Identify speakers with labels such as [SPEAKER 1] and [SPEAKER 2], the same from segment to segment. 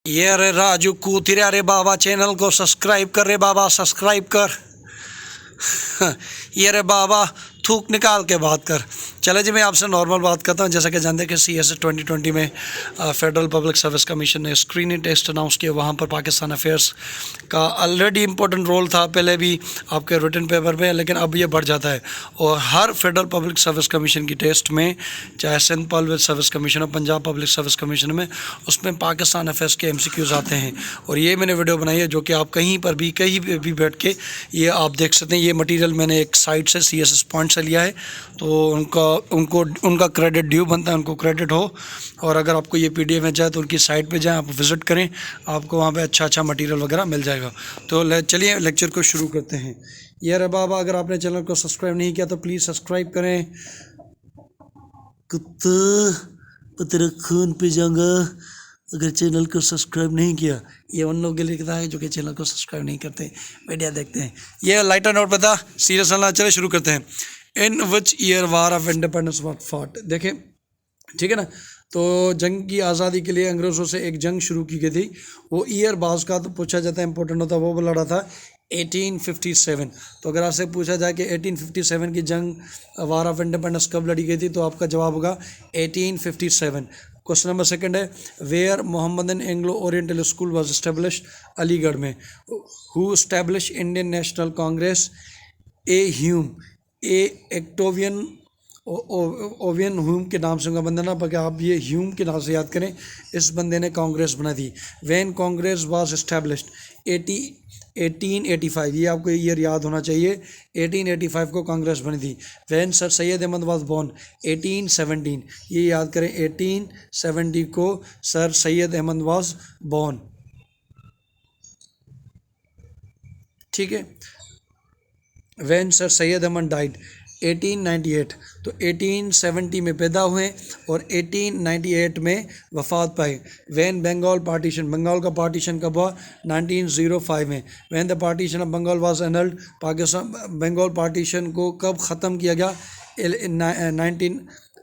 [SPEAKER 1] ये रे राजू कूतिरे, अरे बाबा चैनल को सब्सक्राइब कर रे बाबा, सब्सक्राइब कर। ये रे बाबा थूक निकाल के बात कर। चले जी, मैं आपसे नॉर्मल बात करता हूँ। जैसा कि जानते हैं कि CSA 2020 में फेडरल पब्लिक सर्विस कमीशन ने स्क्रीनिंग टेस्ट अनाउंस किया। वहाँ पर पाकिस्तान अफेयर्स का ऑलरेडी इंपॉर्टेंट रोल था पहले भी आपके रिटन पेपर पे, लेकिन अब ये बढ़ जाता है। और हर फेडरल पब्लिक सर्विस कमीशन की टेस्ट में, चाहे सिंध पब्लिक सर्विस कमीशन हो, पंजाब पब्लिक सर्विस कमीशन में, उसमें पाकिस्तान अफेयर्स के MCQs आते हैं। और ये मैंने वीडियो बनाई है जो कि आप कहीं पर भी कहीं भी बैठ के ये आप देख सकते हैं। ये मटीरियल मैंने एक साइट से CSS पॉइंट से लिया है, तो उनका क्रेडिट ड्यू बनता है, उनको क्रेडिट हो। और अगर आपको ये PDF में जाए तो उनकी साइट पे जाएं, आप विज़िट करें, आपको वहाँ पे अच्छा मटीरियल वगैरह मिल जाएगा। तो चलिए लेक्चर को शुरू करते हैं। ये रे बाबा, अगर आपने चैनल को सब्सक्राइब नहीं किया तो प्लीज़ सब्सक्राइब करें। कुत्ता तेरा खून पे जाऊंगा अगर चैनल को सब्सक्राइब नहीं किया। ये उन लोगों के लिए लिखता है जो कि चैनल को सब्सक्राइब नहीं करते, मीडिया देखते हैं। ये लाइटर नोट पता सीरियस ना, चले शुरू करते हैं। In which year war of independence was fought. देखें, ठीक है ना। तो जंग की आज़ादी के लिए अंग्रेज़ों से एक जंग शुरू की गई थी। वो ईयर बाज़ का तो पूछा जाता है, इंपॉर्टेंट होता है, वो लड़ा था 1857। तो अगर आपसे पूछा जाए कि 1857 की जंग वार ऑफ इंडिपेंडेंस कब लड़ी गई थी, तो आपका जवाब होगा 1857। क्वेश्चन नंबर सेकंड है, where Mohammedan Anglo Oriental school was established. Aligarh में। Who establish Indian National Congress. A Hume. A Octavian ओवियन ह्यूम के नाम से उनका बंदा ना पके, आप ये ह्यूम के नाम से याद करें। इस बंदे ने कांग्रेस बना दी। When Congress was established 1885। ये आपको ईयर याद होना चाहिए। 1885 को कांग्रेस बनी थी। When sir Syed Ahmad was born 1817। ये याद करें, 1870 को sir Syed Ahmad was born. ठीक है। When sir Syed Ahmad died 1898। तो 1870 में पैदा हुए और 1898 में वफात पाए। वैन बंगाल पार्टीशन, बंगाल का पार्टीशन कब हुआ? 1905 में। When the partition of Bengal was annulled, Pakistan Bengal partition को कब ख़त्म किया गया?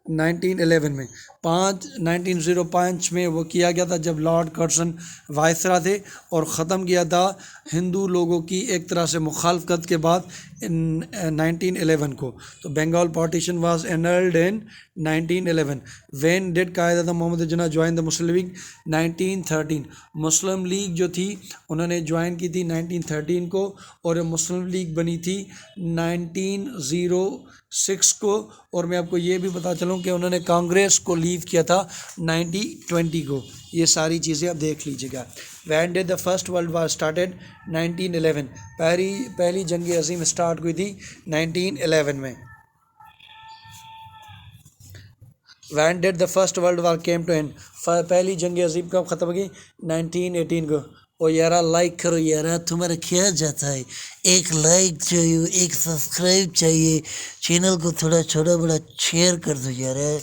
[SPEAKER 1] 1911 में। 1905 में वो किया गया था जब लॉर्ड कर्सन वायसरा थे, और ख़त्म किया था हिंदू लोगों की एक तरह से मुखालफत के बाद 1911 को। तो Bengal partition was annulled in 1911। When did Quaid Mohammad Jinnah join the Muslim League? 1913। Muslim League जो थी उन्होंने ज्वाइन की थी 1913 को, और मुस्लिम लीग बनी थी 1906 को। और मैं आपको ये भी बता चलूँ कि उन्होंने कांग्रेस को लीव किया था 1920 को। ये सारी चीज़ें आप देख लीजिएगा। When did the first world war started? 1911। पहली जंग अजीम स्टार्ट हुई थी 1911 में। When did the first world war came to end? पहली जंग अजीम कब ख़त्म होगी? 1918 को। ओ यारा लाइक करो यारा, तुम्हारा क्या जाता है? एक लाइक चाहिए, एक सब्सक्राइब चाहिए, चैनल को थोड़ा छोटा बड़ा शेयर कर दो यारा।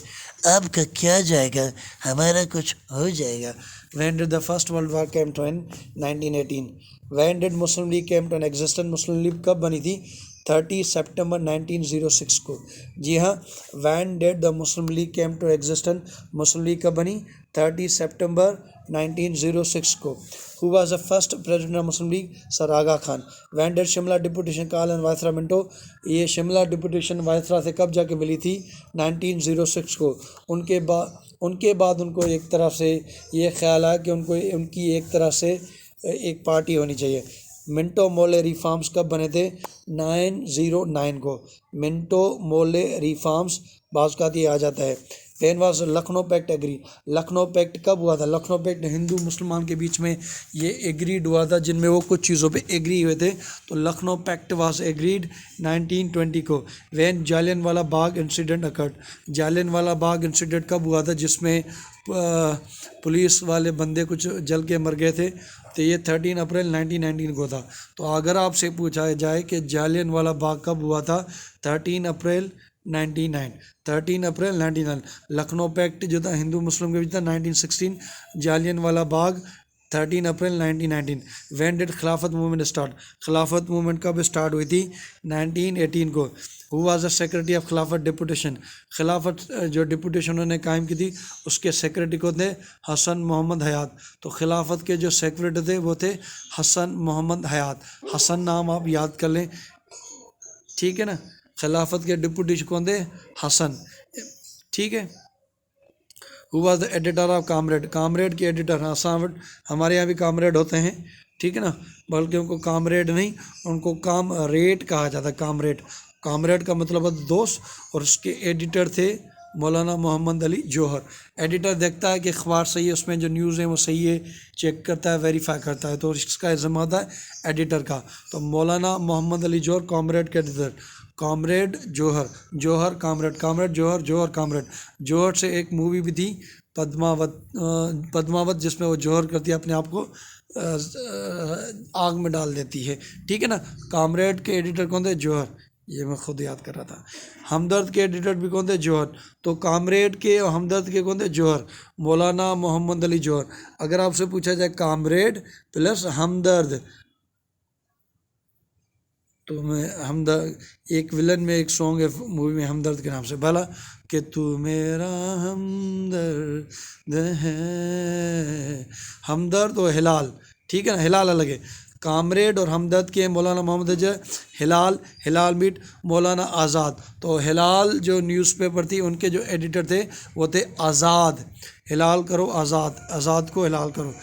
[SPEAKER 1] आपका क्या जाएगा, हमारा कुछ हो जाएगा। When did the first world war came to end? 1918. When did Muslim League came to an existence? Muslim league कब बनी थी? 30 सितंबर 1906 को। जी हाँ, When did the Muslim League came to existence? Muslim league कब बनी? 30 सितंबर 1906 को। Who was the first president of Muslim League? Sir Aga Khan. When did Shimla deputation call and viceroy Minto? ये Shimla deputation वायसरा से कब जाके मिली थी? 1906 को। उनके बाद उनको एक तरह से ये ख्याल आया कि उनकी एक तरह से एक पार्टी होनी चाहिए। मिंटो मोले रिफॉर्म्स कब बने थे? 909 को। मिंटो मोले रिफॉर्म्स बाज़ का ये आ जाता है। When was Lucknow pact agree? Lucknow pact कब हुआ था? लखनऊ पैक्ट हिंदू मुसलमान के बीच में ये एग्रीड हुआ था, जिनमें वो कुछ चीज़ों पे एग्री हुए थे। तो लखनऊ पैक्ट वाज एग्रीड 1920 को। Van Jallianwala Bagh incident occurred? Jallianwala Bagh incident कब हुआ था जिसमें पुलिस वाले बंदे कुछ जल के मर गए थे? तो ये 13 अप्रैल 1919 को था। तो अगर आपसे पूछा जाए कि जालियनवाला बाग कब हुआ था? 13 अप्रैल 1919। लखनऊ पैक्ट जो था हिंदू मुस्लिम के बीच था 1916। जालियनवाला बाग 13 अप्रैल 1919। व्हेन डिड खिलाफत मूवमेंट स्टार्ट? खिलाफत मूवमेंट कब स्टार्ट हुई थी? 1918 को। Who was the secretary of खिलाफत डिपुटेशन? खिलाफत जो डिपुटेशन उन्होंने कायम की थी उसके सेक्रेटरी को थे हसन मोहम्मद हयात। तो खिलाफत के जो सेक्रेटरी थे वो थे हसन मोहम्मद हयात। हसन नाम आप याद कर लें, ठीक है ना। खिलाफत के डिपुटेशन कौन थे? हसन, ठीक है। Who was the editor of comrade? Comrade के एडिटर, हमारे यहाँ भी कामरेड होते हैं, ठीक है ना, बल्कि उनको कामरेड नहीं, उनको कामरेड कहा जाता है। कामरेड, कामरेड का मतलब है दोस्त, और उसके एडिटर थे मौलाना मोहम्मद अली जौहर। एडिटर देखता है कि अखबार सही है, उसमें जो न्यूज़ है वो सही है, चेक करता है, वेरीफाई करता है, तो इसका जिम्मा होता है एडिटर का। तो मौलाना मोहम्मद अली जौहर कामरेड के एडिटर। कामरेड जौहर, जौहर कामरेड, कामरेड जौहर, जौहर कामरेड। जौहर से एक मूवी भी थी पद्मावत, पद्मावत, जिसमें वो जौहर करती है अपने आप को आग में डाल देती है, ठीक है ना। कामरेड के एडिटर कौन थे? जौहर, ये मैं खुद याद कर रहा था। हमदर्द के एडिटर भी कौन थे? जौहर। तो कामरेड के और हमदर्द के कौन थे? जौहर, मौलाना मोहम्मद अली जौहर। अगर आपसे पूछा जाए कामरेड प्लस हमदर्द, तो मैं हमदर्द, एक विलन में एक सॉन्ग है मूवी में हमदर्द के नाम से, भला कि तू मेरा हमदर्द है, हमदर्द और हिलाल, ठीक है ना, हिलाल अलग है। कामरेड और हमदर्द के मौलाना मोहम्मद अजय, हिलाल, हिलाल मीट मौलाना आज़ाद। तो हिलाल जो न्यूज़पेपर थी उनके जो एडिटर थे वो थे आज़ाद। हिलाल करो आज़ाद, आज़ाद को हिलाल करो,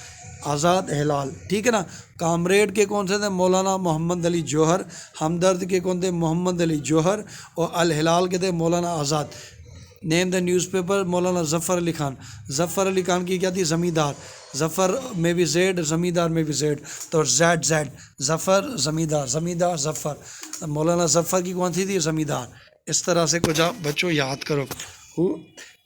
[SPEAKER 1] आज़ाद हिलाल, ठीक है ना। कामरेड के कौन से थे? मौलाना मोहम्मद अली जौहर। हमदर्द के कौन थे? मोहम्मद अली जौहर। और अल हिलाल के थे मौलाना आज़ाद। Name the newspaper? मौलाना ज़फ़र अली ख़ान। ज़फ़र अली ख़ान की क्या थी? ज़मींदार। ज़फ़र में भी जेड, ज़मींदार में भी जेड, तो जेड जेड, ज़फ़र ज़मींदार, ज़मींदार ज़फ़र। मौलाना ज़फ़र की कौन सी थी? ज़मींदार। इस तरह से कुछ आप बच्चों याद करो।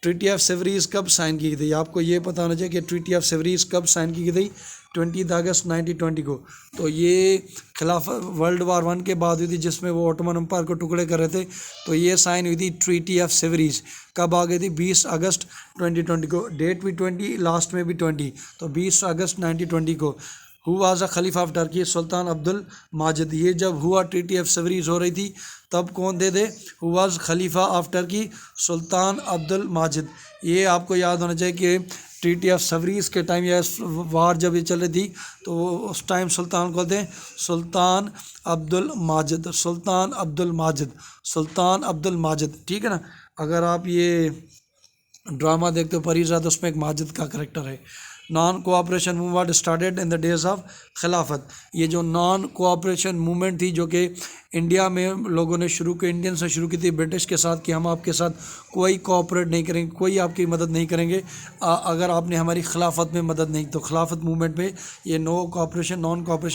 [SPEAKER 1] ट्रीटी ऑफ सेवरीज कब साइन की गई थी? आपको ये पता होना चाहिए कि ट्रीटी ऑफ सेवरीज कब साइन की गई थी? 20 अगस्त 1920 को। तो ये खिलाफ वर्ल्ड वार 1 के बाद हुई थी, जिसमें वो ऑटोमन एम्पायर को टुकड़े कर रहे थे। तो ये साइन हुई थी ट्रीटी ऑफ सेवरीज। कब आ गई थी? 20 अगस्त 2020 को। डेट भी 20, लास्ट में भी 20, तो 20 अगस्त 1920 को। हु वाज द खलीफा of Turkey? Sultan Abdul Majid. ये जब हुआ ट्रीटी ऑफ सेवरीज हो रही थी तब कौन थे? हु वाज खलीफा of Turkey? Sultan Abdul Majid. ये आपको याद होना चाहिए कि ट्रीटी ऑफ सेवरीज के टाइम या वार जब ये चल रही थी तो उस टाइम सुल्तान कौन थे? सुल्तान अब्दुल माजिद, सुल्तान अब्दुल माजिद, सुल्तान अब्दुल माजिद, ठीक है ना। अगर आप ये ड्रामा देखते हो परीज़ा, तो उसमें एक माजिद का करेक्टर है। Non cooperation movement started in the days of खिलाफत। ये जो नॉन कोऑपरेशन मूवमेंट थी जो कि इंडिया में लोगों ने शुरू की, इंडियन से शुरू की थी ब्रिटिश के साथ, कि हम आपके साथ कोई कोऑपरेट नहीं करेंगे, कोई आपकी मदद नहीं करेंगे अगर आपने हमारी खिलाफत में मदद नहीं। तो खिलाफत मूवमेंट में ये नॉन कोऑपरेशन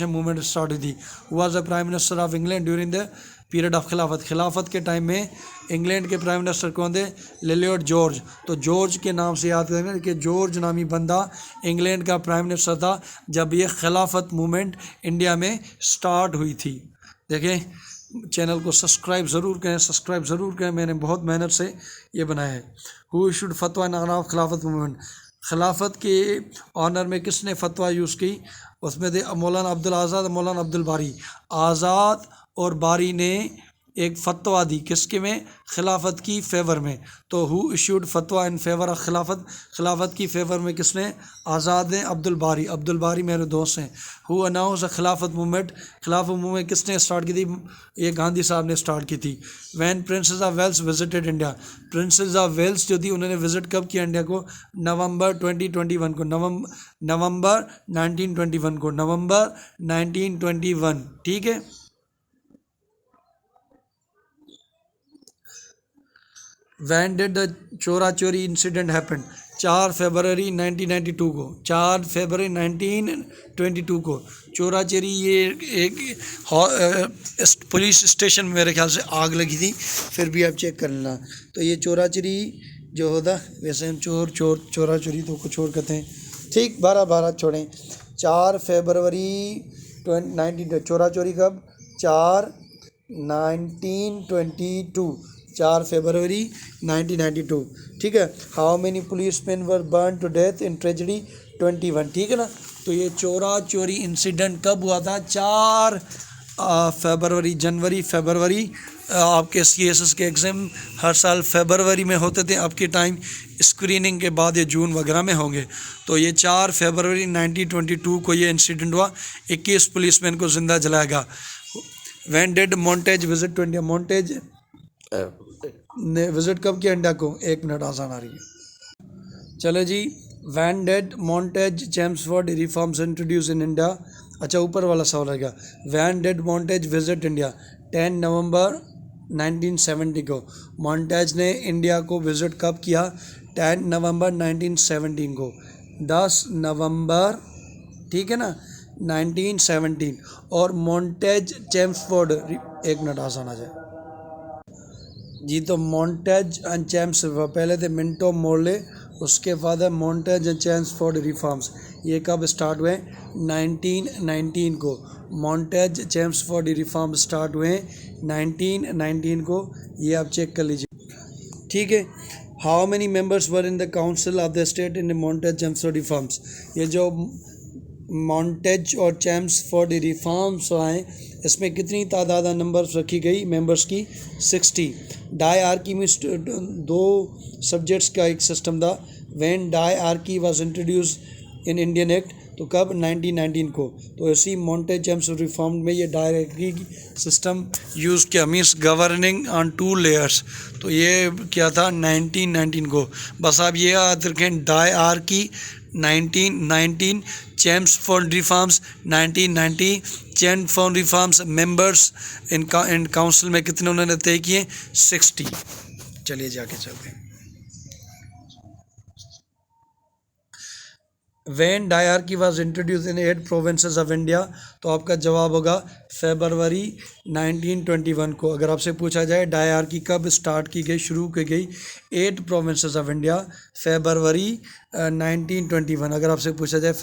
[SPEAKER 1] मूवमेंट स्टार्ट हुई थी। Was the prime minister of England during the period of खिलाफत। खिलाफत के टाइम में इंग्लैंड के प्राइम मिनिस्टर कौन थे? Lord George. तो जॉर्ज के नाम से याद करेंगे कि जॉर्ज नामी बंदा इंग्लैंड का प्राइम मिनिस्टर था जब ये खिलाफत मूवमेंट इंडिया में स्टार्ट हुई थी। देखें, चैनल को सब्सक्राइब ज़रूर करें, मैंने बहुत मेहनत से ये बनाया है। हु इशूड फतवा इन ऑनर ऑफ खिलाफत मूवमेंट? खिलाफत के ऑनर में किसने फतवा यूज़ की? उसमें थे मौलाना अब्दुल आज़ाद, मौलाना अब्दुल बारी। आज़ाद और बारी ने एक फतवा दी किसके में? खिलाफत की फेवर में। तो हु इशूड फतवा इन फेवर ऑफ खिलाफत? खिलाफत की फेवर में किसने? आज़ाद ने, अब्दुल बारी। अब्दुल बारी मेरे दोस्त हैं। हु अनाउंस अ खिलाफत मूवमेंट? खिलाफत मूवमेंट किसने स्टार्ट की थी? ये गांधी साहब ने स्टार्ट की थी। When princess of Wales visited India? Princess of Wales जो थी उन्होंने विजिट कब किया इंडिया को? नवंबर 2021 को, नवंबर 1921 को, नवंबर 1921, ठीक है। वैन डिड द चोरा चोरी इंसिडेंट हैपन? 4 फरवरी 1992 को, 4 फरवरी 1922 को चोरा चोरी, ये एक पुलिस स्टेशन में मेरे ख्याल से आग लगी थी, फिर भी आप चेक कर लेना। तो ये चोरा चोरी जो होता, वैसे हम चोरा चोरी तो कुछ और कहते हैं, ठीक, 12 छोड़ें। 4 फरवरी 19, चोरा चोरी कब? 4 फरवरी 1992, ठीक है। How many police man were burn to death in tragedy 21, ठीक है ना। तो ये चोरा चोरी इंसिडेंट कब हुआ था? 4 फरवरी। आपके CSS के एग्ज़ाम हर साल फरवरी में होते थे, आपके टाइम स्क्रीनिंग के बाद ये जून वगैरह में होंगे। तो ये 4 फरवरी 1922 को ये इंसिडेंट हुआ। 21 पुलिसमैन को ज़िंदा जलाया गया। When did Montagu visit to India? Montagu ने विज़िट कब किया इंडिया को? 1 मिनट आसान आ रही है। चलो जी, when did Montagu Chelmsford reforms introduce in India? अच्छा, ऊपर वाला सवाल रहेगा। When did Montagu visit India? 10 नवंबर 1970 को। मोंटेज ने इंडिया को विज़िट कब किया? 10 नवंबर 1917 को। 10 नवंबर, ठीक है ना, 1917। और मोंटेज चेम्सफोर्ड, 1 मिनट आसान आ जाए जी। तो मोंटेज एंड चेम्सफोर्ड, पहले थे मिंटो मोर्ले, उसके बाद है मोंटेज एंड चेम्सफोर्ड रिफॉर्म्स। ये कब स्टार्ट हुए? 1919 को। मोंटेज चेम्सफोर्ड रिफॉर्म स्टार्ट हुए 1919 को। ये आप चेक कर लीजिए, ठीक है। How many members were in the council of the state in Montagu Chelmsford reforms? ये जो मोंटेज और चेम्सफोर्ड रिफॉर्म्स आए, इसमें कितनी तादाद नंबर्स रखी गई मेंबर्स की? 60। डायआर्की में 2 सब्जेक्ट्स का एक सिस्टम था। When dyarchy was introduce in Indian act, तो कब? 1919 को। तो इसी मोंटेज चेम्सफोर्ड रिफॉर्म में ये डायआर्की सिस्टम यूज़ किया, मीन्स गवर्निंग ऑन 2 लेयर्स। तो ये क्या था? 1919 को। बस आप ये याद रखें, dyarchy 1919, Chelmsford reforms 1990। Chelmsford reforms members in council में कितने उन्होंने तय किए? 60। चलिए जाके चलते हैं। When dyarchy was introduce in 8 provinces of India, तो आपका जवाब होगा फरवरी 1921 को। अगर आपसे पूछा जाए डायआर्की कब स्टार्ट की गई, शुरू की गई 8 प्रोविंसेस ऑफ इंडिया, फरवरी 1921। अगर आपसे पूछा जाए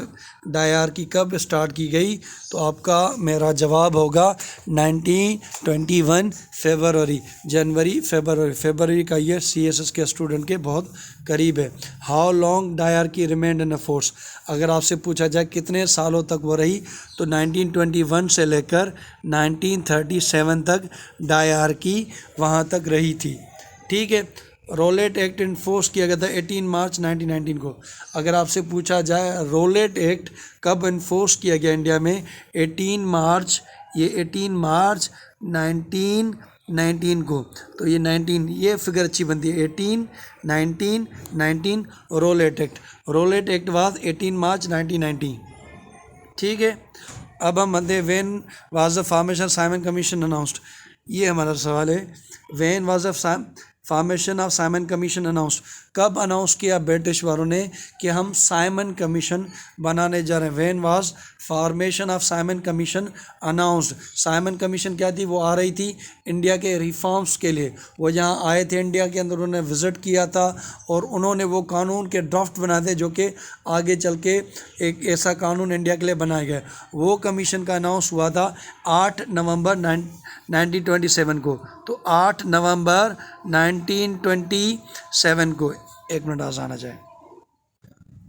[SPEAKER 1] डायआर्की कब स्टार्ट की गई, तो आपका मेरा जवाब होगा 1921 फरवरी का ये CSS के स्टूडेंट के बहुत करीब है। How long dyarchy remained in force? अगर आपसे पूछा जाए कितने सालों तक वो रही, तो 1921 से लेकर 1937 तक डायआर्की वहाँ तक रही थी, ठीक है। रोलेट एक्ट इन्फोर्स किया गया था 18 मार्च 1919 को। अगर आपसे पूछा जाए रोलेट एक्ट कब इन्फोर्स किया गया इंडिया में, 18 मार्च 1919 को। तो ये 19, ये फिगर अच्छी बनती है, 18 19 19 रोलेट एक्ट वाज 18 मार्च 1919, ठीक है। अब हम बनते हैं when was the formation Simon commission announced? ये हमारा सवाल है। When was the formation of Simon commission announced? कब अनाउंस किया ब्रिटिश वालों ने कि हम साइमन कमीशन बनाने जा रहे हैं? When was formation of Simon commission announced? Simon commission क्या थी? वो आ रही थी इंडिया के रिफॉर्म्स के लिए। वो यहाँ आए थे इंडिया के अंदर, उन्होंने विज़िट किया था और उन्होंने वो कानून के ड्राफ्ट बनाए थे जो कि आगे चल के एक ऐसा कानून इंडिया के लिए बनाया गया। वो कमीशन का अनाउंस हुआ था 8 नवंबर 1927 को। तो 8 नवंबर 1927 को। 1 मिनट आसान आ जाए।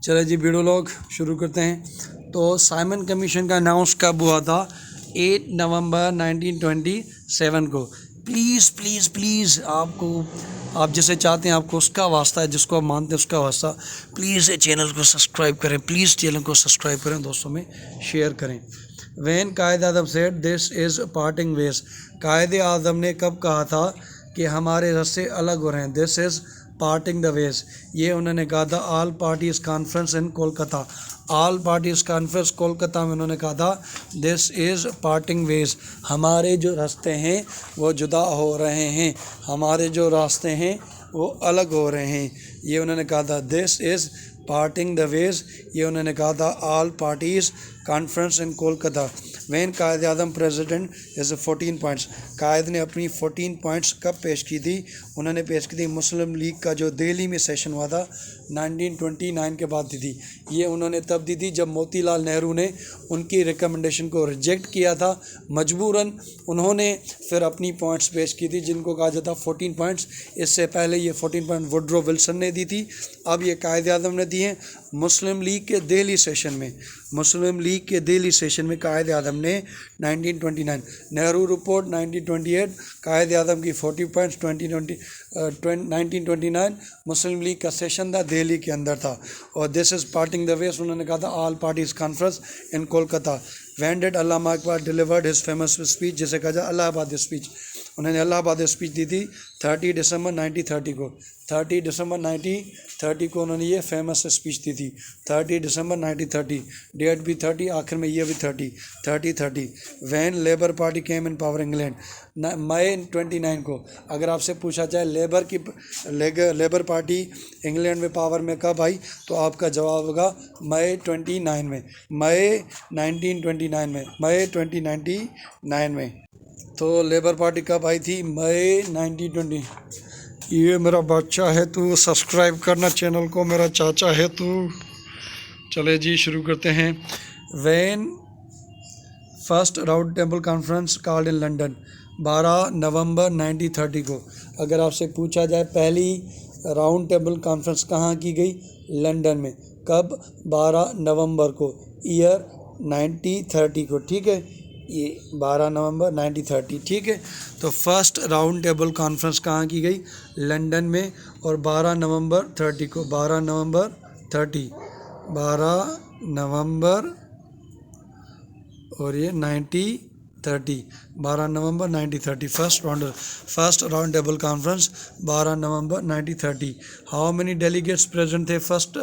[SPEAKER 1] चलो जी, वीडियो लोग शुरू करते हैं। तो साइमन कमीशन का अनाउंस कब हुआ था? 8 नवंबर 1927 को। प्लीज़ आप जैसे चाहते हैं, आपको उसका वास्ता है, जिसको आप मानते हैं उसका वास्ता, प्लीज़ ये चैनल को सब्सक्राइब करें, दोस्तों में शेयर करें। When Quaid Azam said this is parting wedge? Quaid Azam ने कब कहा था कि हमारे रास्ते अलग हो रहे हैं? This is parting the veg, ये उन्होंने कहा था all parties conference in Kolkata. All parties conference Kolkata में उन्होंने कहा था दिस इज़ पार्टिंग वेज, हमारे जो रास्ते हैं वो जुदा हो रहे हैं, हमारे जो रास्ते हैं वो अलग हो रहे हैं। ये उन्होंने कहा था this is parting the veg, ये उन्होंने कहा था all parties conference in Kolkata. When Quaid Azam president is 14 points? Quaid ने अपनी 14 पॉइंट्स कब पेश की थी? उन्होंने पेश की थी मुस्लिम लीग का जो दिल्ली में सेशन हुआ था 1929 के बाद दी थी। ये उन्होंने तब दी थी जब मोतीलाल नेहरू ने उनकी रिकमेंडेशन को रिजेक्ट किया था। मजबूरन उन्होंने फिर अपनी पॉइंट्स पेश की थी, जिनको कहा जाता 14 पॉइंट्स। इससे पहले ये 14 पॉइंट वुड्रो विल्सन ने दी थी, अब ये कायद आज़म ने दी हैं मुस्लिम लीग के दिल्ली सेशन में। मुस्लिम लीग के दिल्ली सेशन में कायद आदम ने 1929, नेहरू रिपोर्ट 1928, कायद आदम की 40 पॉइंट्स 1929, मुस्लिम लीग का सेशन था दिल्ली के अंदर था। और this is parting the west, उन्होंने कहा था all parties conference in Kolkata. When did Allama Iqbal delivered his famous speech, जिसे कहा जाए इलाहाबाद स्पीच। उन्होंने इलाहाबाद स्पीच दी थी 30 दिसंबर 1930 को। 30 दिसंबर 1930 को उन्होंने ये फेमस स्पीच दी थी। 30 दिसंबर 1930, डेट भी 30, आखिर में ये भी 30। वैन लेबर पार्टी केम इन पावर इंग्लैंड, मई 29 को। अगर आपसे पूछा जाए लेबर पार्टी इंग्लैंड में पावर में कब आई, तो आपका जवाब होगा मई 29 में, मई 1929 में, मई 2099 में। तो लेबर पार्टी कब आई थी? मई 1920। ये मेरा बच्चा है तू, सब्सक्राइब करना चैनल को, मेरा चाचा है तू। चले जी शुरू करते हैं। When first round table conference called in London, 12 नवंबर 1930 को। अगर आपसे पूछा जाए पहली राउंड टेबल कॉन्फ्रेंस कहाँ की गई? लंदन में। कब? 12 नवंबर को, ईयर 1930 को। ठीक है, ये 12 नवंबर 1930। ठीक है, तो फर्स्ट राउंड टेबल कॉन्फ्रेंस कहाँ की गई? लंदन में, और 12 नवंबर 30 को, 12 नवंबर 30, 12 नवंबर और ये 1930, 12 नवंबर 1930, फर्स्ट राउंड टेबल कॉन्फ्रेंस 12 नवंबर 1930। हाउ मेनी डेलीगेट्स प्रेजेंट थे? फर्स्ट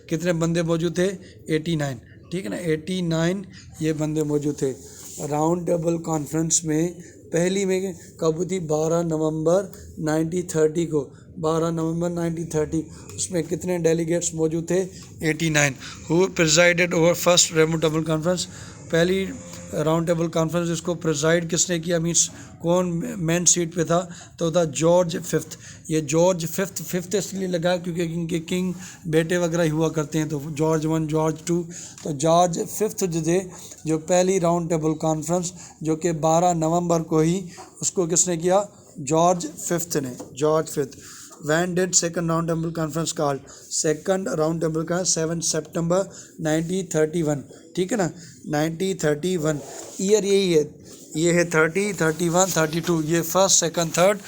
[SPEAKER 1] कितने बंदे मौजूद थे? 89। ठीक है ना, 89 ये बंदे मौजूद थे। राउंड टेबल कॉन्फ्रेंस में पहली में कब थी? 12 नवंबर 1930 को, 12 नवंबर 1930। उसमें कितने डेलीगेट्स मौजूद थे? 89। Who presided over first round table conference, पहली राउंड टेबल कॉन्फ्रेंस इसको प्रिजाइड किसने किया, मीन्स कौन मेन सीट पे था? तो था जॉर्ज फिफ्थ। ये जॉर्ज फिफ्थ इसलिए लगा क्योंकि इनके किंग बेटे वगैरह ही हुआ करते हैं, तो जॉर्ज 1 जॉर्ज 2, तो जॉर्ज फिफ्थ जो थे, जो पहली राउंड टेबल कॉन्फ्रेंस जो कि 12 नवंबर को ही, उसको किसने किया? जॉर्ज फिफ्थ ने, George fifth. When did second round table conference called? Second round table का 7 सितंबर 1931। ठीक है ना, 1931। ईयर यही है, ये है 30, 31, 32। ये फर्स्ट सेकंड थर्ड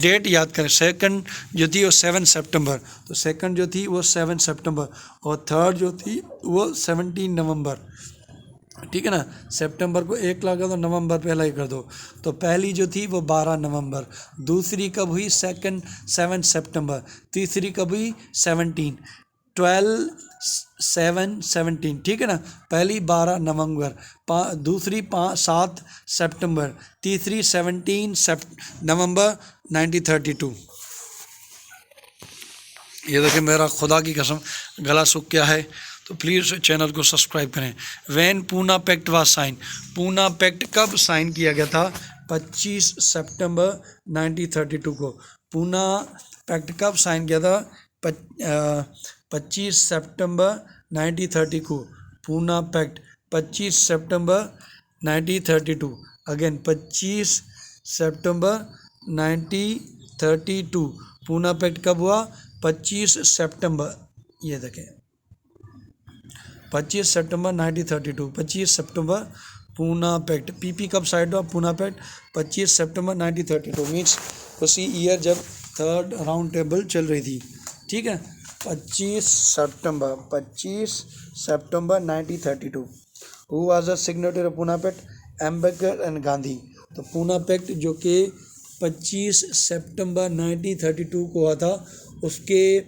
[SPEAKER 1] डेट याद करें। सेकंड जो थी वो 7 सितंबर, तो सेकंड जो थी वो 7 सितंबर, और थर्ड जो थी वो 17 नवंबर। ठीक है ना, सितंबर को एक लगा दो, नवंबर पहला ही कर दो। तो पहली जो थी वो 12 नवंबर, दूसरी कब हुई? 7 सितंबर, तीसरी कब हुई? 17, 12, 7, 17। ठीक है ना, पहली 12 नवंबर, दूसरी 7 सितंबर, तीसरी 17 नवंबर 1932। ये देखिए, मेरा खुदा की कसम गला सूख गया है, तो प्लीज़ चैनल को सब्सक्राइब करें। When Poona pact was sign, Poona pact कब साइन किया गया था? 25 सितंबर 1932 को। पूना पैक्ट कब साइन किया था? 25 सितंबर 1930 को। पूना पैक्ट 25 सितंबर 1932। अगेन 25 सितंबर 1932। पूना पैक्ट कब हुआ? 25 सितंबर। ये देखें, 25 सितंबर 1932, 25 सितंबर पूना पैक्ट। पीपी कब साइड हुआ? पूना पैक्ट 25 सितंबर 1932, मीन्स उसी ईयर जब थर्ड राउंड टेबल चल रही थी। ठीक है, 25 सितंबर 1932। Who was the signatory of Poona pact? Ambedkar and Gandhi. तो पूना पैक्ट जो कि 25 सितंबर 1932 को हुआ था, उसके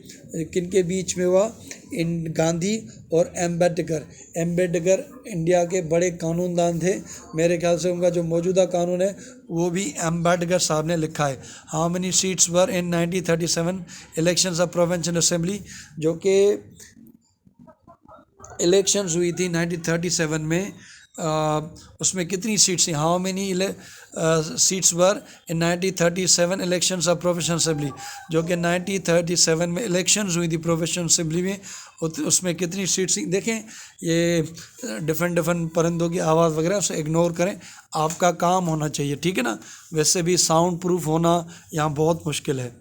[SPEAKER 1] किनके बीच में हुआ? इन गांधी और एम्बेडकर इंडिया के बड़े कानूनदान थे। मेरे ख्याल से उनका जो मौजूदा कानून है वो भी एम्बेडकर साहब ने लिखा है। How many seats were in 1937 elections of provincial assembly, जो कि इलेक्शंस हुई थी 1937 में, उसमें कितनी सीट्स थी? How many seats were in 1937 elections of provincial assembly, जो कि 1937 में इलेक्शंस हुई थी प्रोविंशियल असेंबली में, उसमें कितनी सीट्स थी? देखें, ये डिफरेंट परिंदों की आवाज़ वगैरह उसे इग्नोर करें, आपका काम होना चाहिए। ठीक है ना, वैसे भी साउंड प्रूफ होना यहाँ बहुत मुश्किल है।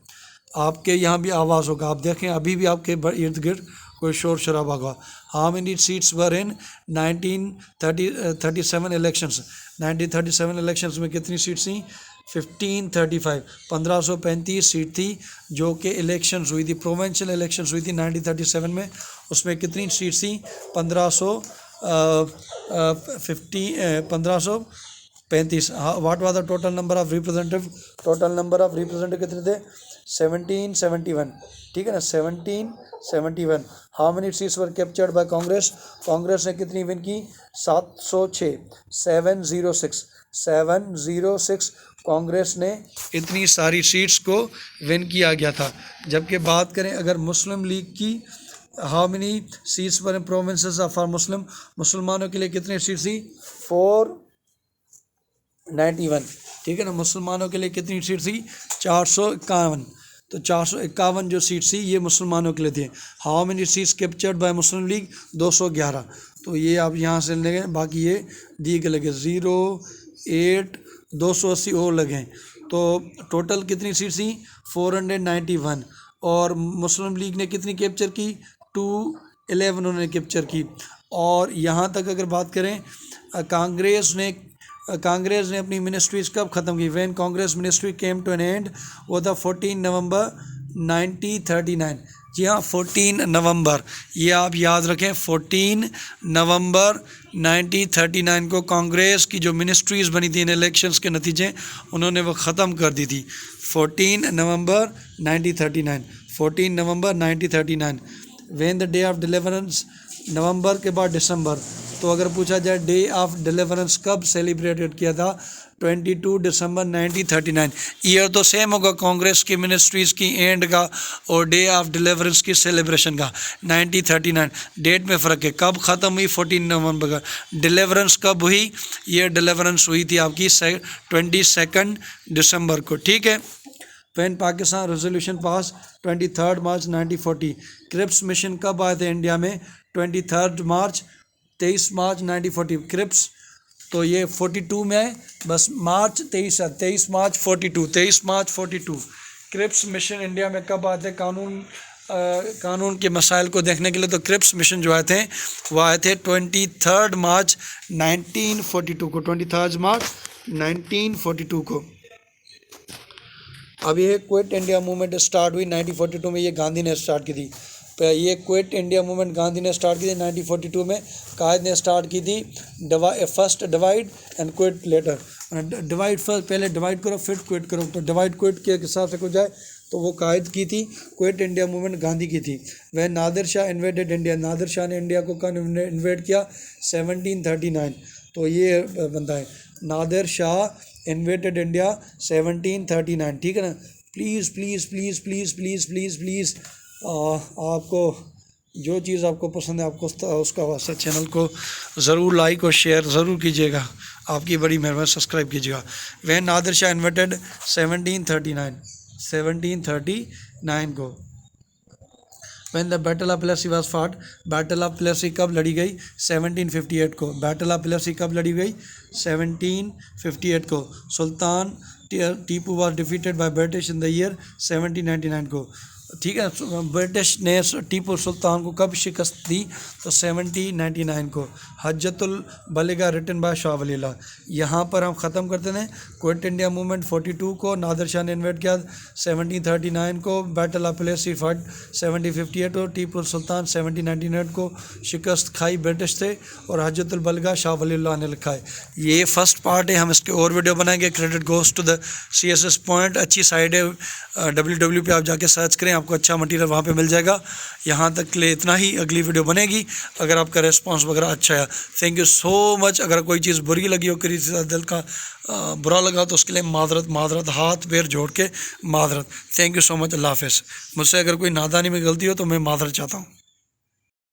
[SPEAKER 1] आपके यहाँ भी आवाज़ होगा, आप देखें अभी भी आपके इर्द गिर्द कोई शोर शराबा हुआ। How many seats were in 1937 elections, 1937 elections में कितनी सीट्स थी? 1535, 1535 सीट थी जो कि इलेक्शंस हुई थी, प्रोविंशियल इलेक्शंस हुई थी 1937 में। उसमें कितनी सीट थी? 1535। What was the total number of representative? Total number of representative कितने थे? 1771, ठीक है ना, 1771। How many seats were captured by Congress? Congress ने कितनी विन की? 706, 706 कांग्रेस ने इतनी सारी सीट्स को विन किया गया था। जबकि बात करें अगर मुस्लिम लीग की, how many seats were in provinces of for Muslim, मुसलमानों के लिए कितनी सीट्स थी? 491, ठीक है ना, मुसलमानों के लिए कितनी सीट थी? 451। तो 451 जो सीट थी ये मुसलमानों के लिए थी। How many seats captured by Muslim league? 211। तो ये आप यहाँ से लगे, बाकी ये दिए के लगे 0, 8, 280 और लगे। तो टोटल कितनी सीट थी? 491। और मुस्लिम लीग ने कितनी कैप्चर की? 211 उन्होंने कैप्चर की। और यहाँ तक अगर बात करें, कांग्रेस ने अपनी मिनिस्ट्रीज कब ख़त्म की? When Congress ministry came to an end वो था 14 नवंबर 1939। जी हाँ, 14 नवंबर, ये आप याद रखें, 14 नवंबर 1939 को कांग्रेस की जो मिनिस्ट्रीज़ बनी थी इन इलेक्शंस के नतीजे उन्होंने वो ख़त्म कर दी थी। 14 नवंबर 1939, 14 नवंबर 1939। When the day of deliverance, नवंबर के बाद दिसंबर। तो अगर पूछा जाए डे ऑफ डिलीवरेंस कब सेलिब्रेटेड किया था? 22 दिसंबर 1939। ईयर तो सेम होगा कांग्रेस की मिनिस्ट्रीज़ की एंड का और डे ऑफ डिलीवरेंस की सेलिब्रेशन का, 1939। डेट में फ़र्क है, कब ख़त्म हुई? 14 नवंबर का। डिलीवरेंस कब हुई? ये डिलीवरेंस हुई थी आपकी 22 दिसंबर को, ठीक है। When Pakistan resolution pass 23 March 1940। Cripps mission कब आए थे इंडिया में? 23 मार्च 1940 क्रिप्स। तो ये 42 में है, बस मार्च 23 है, 23 मार्च 42 क्रिप्स मिशन इंडिया में कब आए थे कानून के मसाइल को देखने के लिए? तो क्रिप्स मिशन जो आए थे वो आए थे 23 मार्च 1942 को, 23 मार्च 1942 को। अब ये क्विट इंडिया मूवमेंट स्टार्ट हुई 1942 में, ये गांधी ने स्टार्ट की थी। ये क्विट इंडिया मूवमेंट गांधी ने स्टार्ट की थी 1942 में। कायद ने स्टार्ट की थी first divide and quit letter, divide first, पहले डिवाइड करो फिर क्विट करो। तो डिवाइड क्विट के हिसाब से कुछ जाए तो वो कायद की थी। क्विट इंडिया मूवमेंट गांधी की थी। वह नादिर शाह इन्वेडेड इंडिया, नादिर शाह ने इंडिया को कब इन्वेड किया? 1739। तो ये बंदा है नादिर शाह इन्वेडेड इंडिया 1739, ठीक है ना। Please please please please please please please आपको जो चीज़ आपको पसंद है आपको उसका वास्ता चैनल को ज़रूर लाइक और शेयर ज़रूर कीजिएगा, आपकी बड़ी मेहरबानी, सब्सक्राइब कीजिएगा। वह नादिर शाह इन्वेटेड 1739 को। When the Battle of Plassey was fought, battle of Plassey कब लड़ी गई? 1758 को। बैटल ऑफ प्लेसी कब लड़ी गई? 1758 को। सुल्तान Tipu was defeated by British in the year 1799 को, ठीक है। ब्रिटिश ने टीपू सुल्तान को कब शिकस्त दी? तो 1799 को। Hujjatul Baliga written by Shah वलील्लाह। यहाँ पर हम ख़त्म करते हैं। क्विट इंडिया मूवमेंट 42 को नादिर शाह ने इन्वेट किया, 1739 को बैटल ऑफ प्लेसी फाइट 1758 को, टीपू सुल्तान 1799 को शिकस्त खाई ब्रिटिश थे और हज्जतुल बलिगा शाह वलील्लाह ने लिखा है। ये फर्स्ट पार्ट है, हम इसके और वीडियो बनाएंगे। Credit goes to the CSS point, अच्छी साइड है, www पे आप जाके सर्च करें, आपको अच्छा मटेरियल वहाँ पे मिल जाएगा। यहाँ तक के लिए इतना ही, अगली वीडियो बनेगी अगर आपका रिस्पांस वगैरह अच्छा है। Thank you so much. अगर कोई चीज़ बुरी लगी हो, किसी से दिल का बुरा लगा तो उसके लिए मादरत, हाथ पैर जोड़ के मादरत। Thank you so much. अल्लाह हाफ़िज़। मुझसे अगर कोई नादानी में गलती हो तो मैं मादरत चाहता हूँ।